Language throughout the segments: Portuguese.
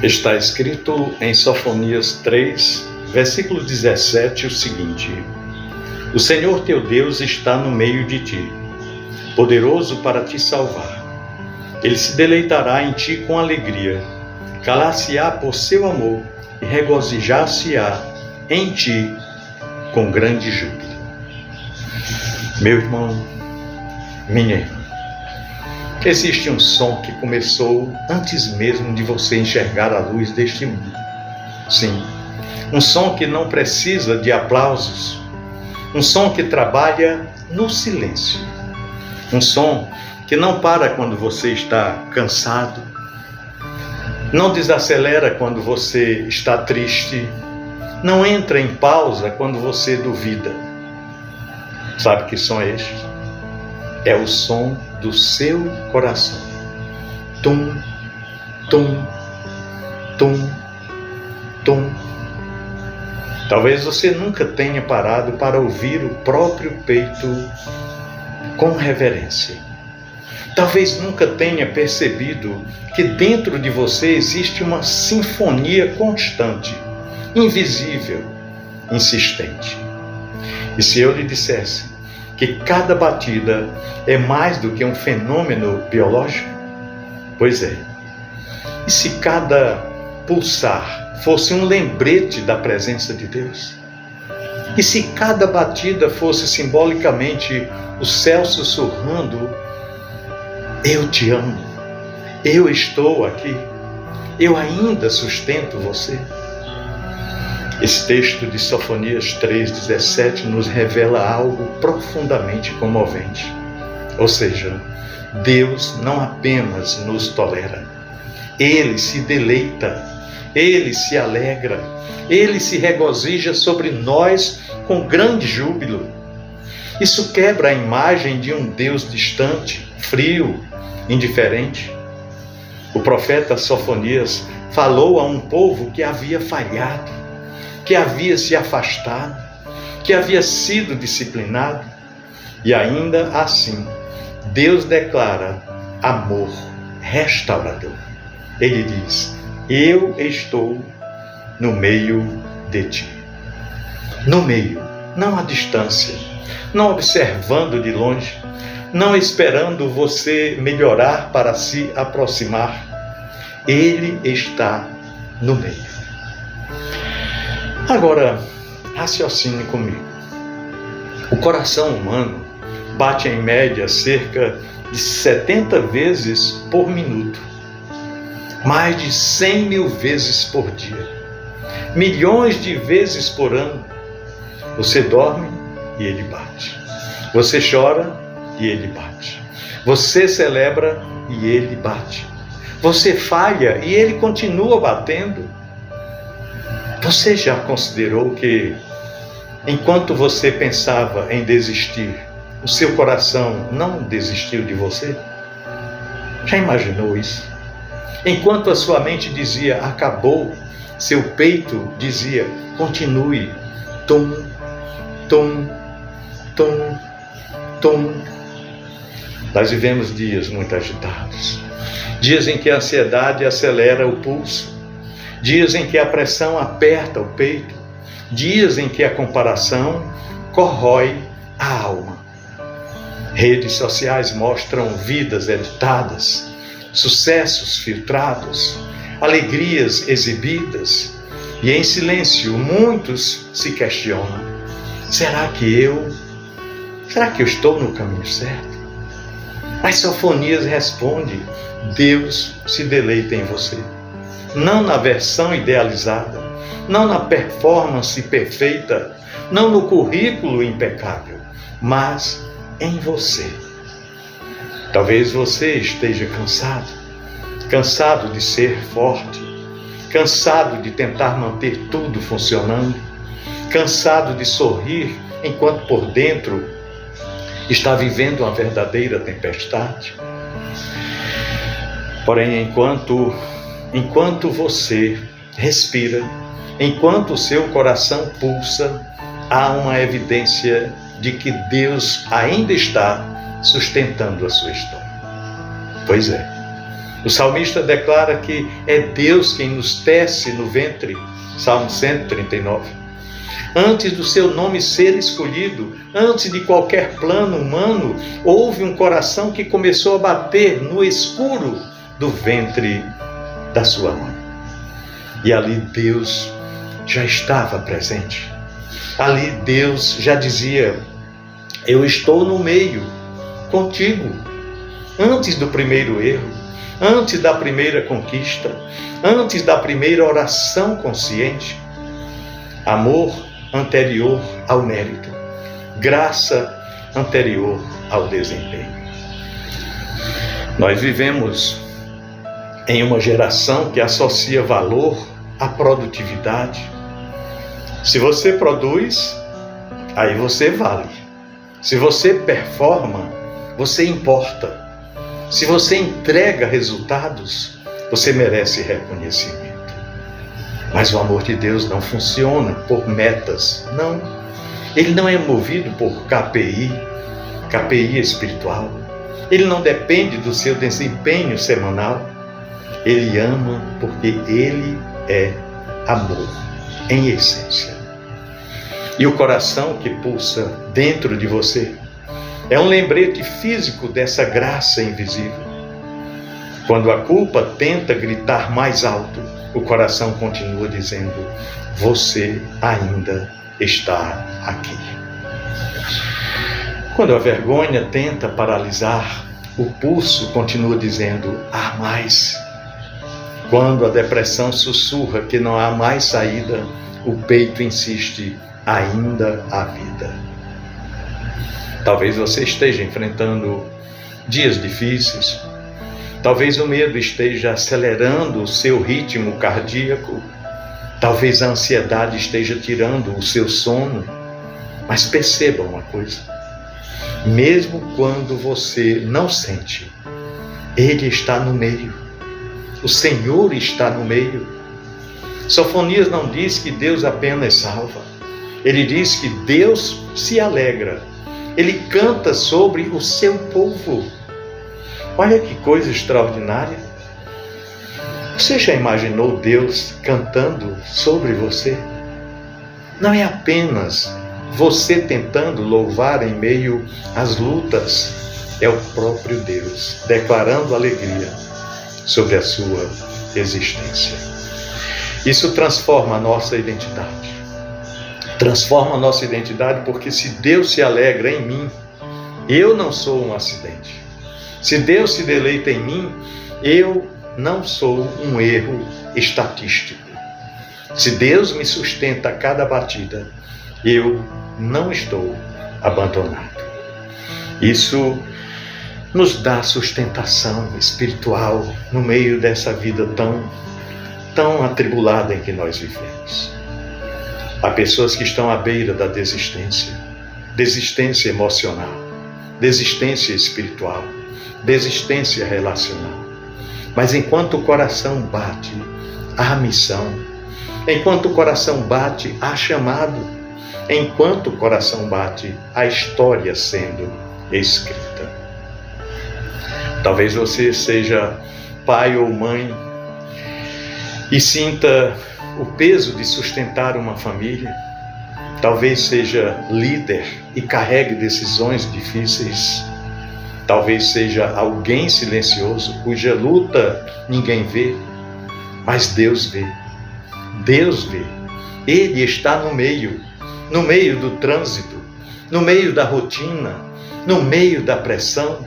Está escrito em Sofonias 3, versículo 17, o seguinte: O Senhor teu Deus está no meio de ti, poderoso para te salvar. Ele se deleitará em ti com alegria, calar-se-á por seu amor e regozijar-se-á em ti com grande júbilo. Meu irmão, minha irmã, existe um som que começou antes mesmo de você enxergar a luz deste mundo. Sim, um som que não precisa de aplausos, um som que trabalha no silêncio, um som que não para quando você está cansado, não desacelera quando você está triste, não entra em pausa quando você duvida. Sabe que som é este? É o som do seu coração. Tum, tum, tum, tum. Talvez você nunca tenha parado para ouvir o próprio peito com reverência. Talvez nunca tenha percebido que dentro de você existe uma sinfonia constante, invisível, insistente. E se eu lhe dissesse que cada batida é mais do que um fenômeno biológico? Pois é. E se cada pulsar fosse um lembrete da presença de Deus? E se cada batida fosse simbolicamente o céu sussurrando: eu te amo, eu estou aqui, eu ainda sustento você? Esse texto de Sofonias 3,17 nos revela algo profundamente comovente. Ou seja, Deus não apenas nos tolera, Ele se deleita, Ele se alegra, Ele se regozija sobre nós com grande júbilo. Isso quebra a imagem de um Deus distante, frio, indiferente. O profeta Sofonias falou a um povo que havia falhado, que havia se afastado, que havia sido disciplinado, e ainda assim, Deus declara amor restaurador. Ele diz: eu estou no meio de ti. No meio, não à distância, não observando de longe, não esperando você melhorar para se aproximar. Ele está no meio. Agora, raciocine comigo. O coração humano bate em média cerca de 70 vezes por minuto, mais de 100 mil vezes por dia, milhões de vezes por ano. Você dorme e ele bate. Você chora e ele bate. Você celebra e ele bate. Você falha e ele continua batendo. Você já considerou que, enquanto você pensava em desistir, o seu coração não desistiu de você? Já imaginou isso? Enquanto a sua mente dizia acabou, seu peito dizia continue. Tum, tum, tum, tum. Nós vivemos dias muito agitados, dias em que a ansiedade acelera o pulso, dias em que a pressão aperta o peito, dias em que a comparação corrói a alma. Redes sociais mostram vidas editadas, sucessos filtrados, alegrias exibidas, e em silêncio muitos se questionam: será que eu estou no caminho certo? Mas Sofonias responde: Deus se deleita em você. Não na versão idealizada, não na performance perfeita, não no currículo impecável, mas em você. Talvez você esteja cansado de ser forte, cansado de tentar manter tudo funcionando, cansado de sorrir enquanto por dentro está vivendo uma verdadeira tempestade. Porém, enquanto você respira, enquanto o seu coração pulsa, há uma evidência de que Deus ainda está sustentando a sua história. Pois é, O salmista declara que é Deus quem nos tece no ventre, Salmo 139. Antes do seu nome ser escolhido, antes de qualquer plano humano, houve um coração que começou a bater no escuro do ventre da sua mãe. E ali Deus já estava presente. Ali Deus já dizia: eu estou no meio, contigo. Antes do primeiro erro, antes da primeira conquista, antes da primeira oração consciente. Amor anterior ao mérito, graça anterior ao desempenho. Nós vivemos em uma geração que associa valor à produtividade. Se você produz, aí você vale. Se você performa, você importa. Se você entrega resultados, você merece reconhecimento. Mas o amor de Deus não funciona por metas, não. Ele não é movido por KPI espiritual. Ele não depende do seu desempenho semanal. Ele ama porque Ele é amor, em essência. E o coração que pulsa dentro de você é um lembrete físico dessa graça invisível. Quando a culpa tenta gritar mais alto, o coração continua dizendo: você ainda está aqui. Quando a vergonha tenta paralisar, o pulso continua dizendo: há mais. Quando a depressão sussurra que não há mais saída, o peito insiste: ainda há vida. Talvez você esteja enfrentando dias difíceis. Talvez o medo esteja acelerando o seu ritmo cardíaco. Talvez a ansiedade esteja tirando o seu sono. Mas perceba uma coisa: mesmo quando você não sente, Ele está no meio. O Senhor está no meio. Sofonias não diz que Deus apenas salva. Ele diz que Deus se alegra. Ele canta sobre o seu povo. Olha que coisa extraordinária. Você já imaginou Deus cantando sobre você? Não é apenas você tentando louvar em meio às lutas. É o próprio Deus declarando alegria sobre a sua existência. Isso transforma a nossa identidade. Transforma a nossa identidade porque se Deus se alegra em mim, eu não sou um acidente. Se Deus se deleita em mim, eu não sou um erro estatístico. Se Deus me sustenta a cada batida, eu não estou abandonado. Isso nos dá sustentação espiritual no meio dessa vida tão atribulada em que nós vivemos. Há pessoas que estão à beira da desistência emocional, desistência espiritual, desistência relacional. Mas enquanto o coração bate, há missão. Enquanto o coração bate, há chamado. Enquanto o coração bate, há história sendo escrita. Talvez você seja pai ou mãe e sinta o peso de sustentar uma família. Talvez seja líder e carregue decisões difíceis. Talvez seja alguém silencioso, cuja luta ninguém vê, mas Deus vê. Deus vê. Ele está no meio do trânsito, no meio da rotina, no meio da pressão,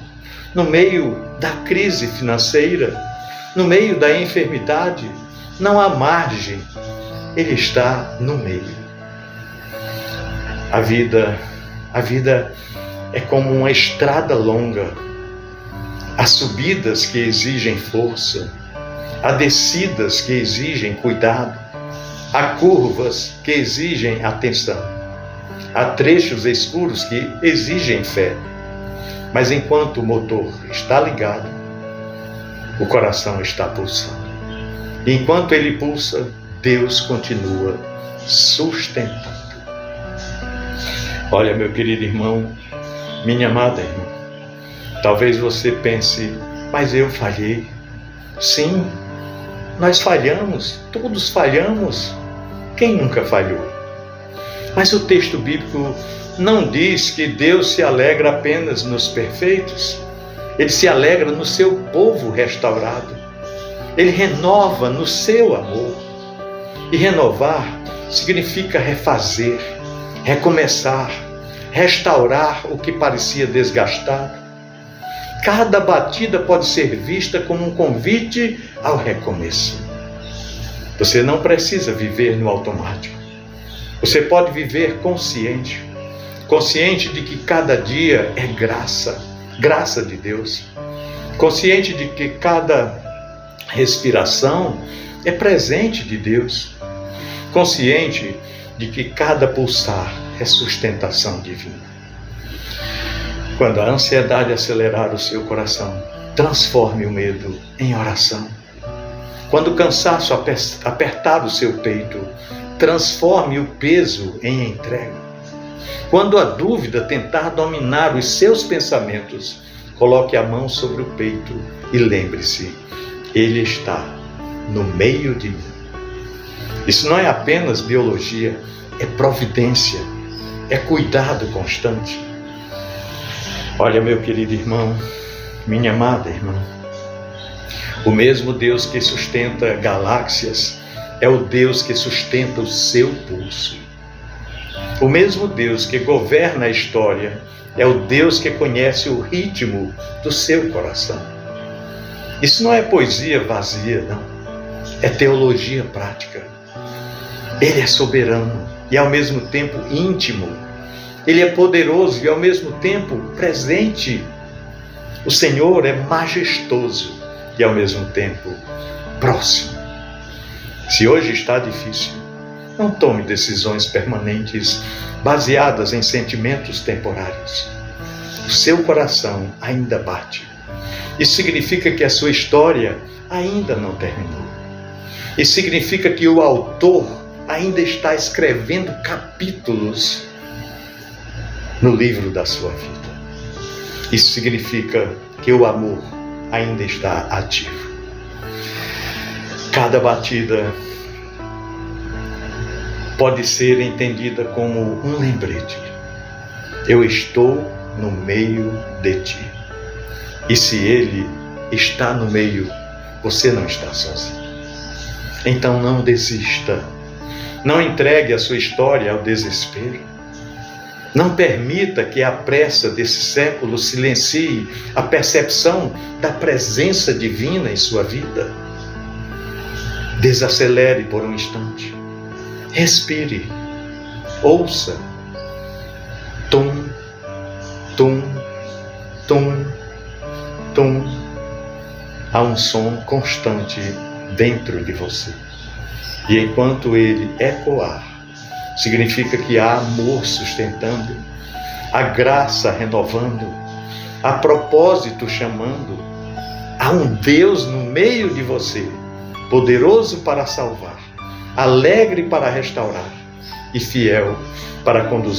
no meio da crise financeira, no meio da enfermidade. Não há margem, Ele está no meio. A vida é como uma estrada longa. Há subidas que exigem força, há descidas que exigem cuidado, há curvas que exigem atenção, há trechos escuros que exigem fé. Mas enquanto o motor está ligado, o coração está pulsando. E enquanto ele pulsa, Deus continua sustentando. Olha, meu querido irmão, minha amada irmã, talvez você pense: mas eu falhei, Sim, nós falhamos, todos falhamos. Quem nunca falhou? Mas o texto bíblico não diz que Deus se alegra apenas nos perfeitos. Ele se alegra no seu povo restaurado. Ele renova no seu amor. E renovar significa refazer, recomeçar, restaurar o que parecia desgastado. Cada batida pode ser vista como um convite ao recomeço. Você não precisa viver no automático. Você pode viver consciente de que cada dia é graça de Deus. Consciente de que cada respiração é presente de Deus. Consciente de que cada pulsar é sustentação divina. Quando a ansiedade acelerar o seu coração, transforme o medo em oração. Quando o cansaço apertar o seu peito, transforme o peso em entrega. Quando a dúvida tentar dominar os seus pensamentos, coloque a mão sobre o peito e lembre-se, Ele está no meio de mim. Isso não é apenas biologia, é providência, é cuidado constante. Olha, meu querido irmão, minha amada irmã, o mesmo Deus que sustenta galáxias é o Deus que sustenta o seu pulso. O mesmo Deus que governa a história é o Deus que conhece o ritmo do seu coração. Isso não é poesia vazia, não. É teologia prática. Ele é soberano e ao mesmo tempo íntimo. Ele é poderoso e ao mesmo tempo presente. O Senhor é majestoso e ao mesmo tempo próximo. Se hoje está difícil, não tome decisões permanentes baseadas em sentimentos temporários. O seu coração ainda bate. Isso significa que a sua história ainda não terminou. Isso significa que o autor ainda está escrevendo capítulos no livro da sua vida. Isso significa que o amor ainda está ativo. Cada batida pode ser entendida como um lembrete. Eu estou no meio de ti. E se Ele está no meio, você não está sozinho. Então não desista. Não entregue a sua história ao desespero. Não permita que a pressa desse século silencie a percepção da presença divina em sua vida. Desacelere por um instante. Respire. Ouça. Tum, tum, tum, tum. Há um som constante dentro de você. E enquanto ele ecoar, significa que há amor sustentando, a graça renovando, a propósito chamando. Há um Deus no meio de você, poderoso para salvar, alegre para restaurar e fiel para conduzir.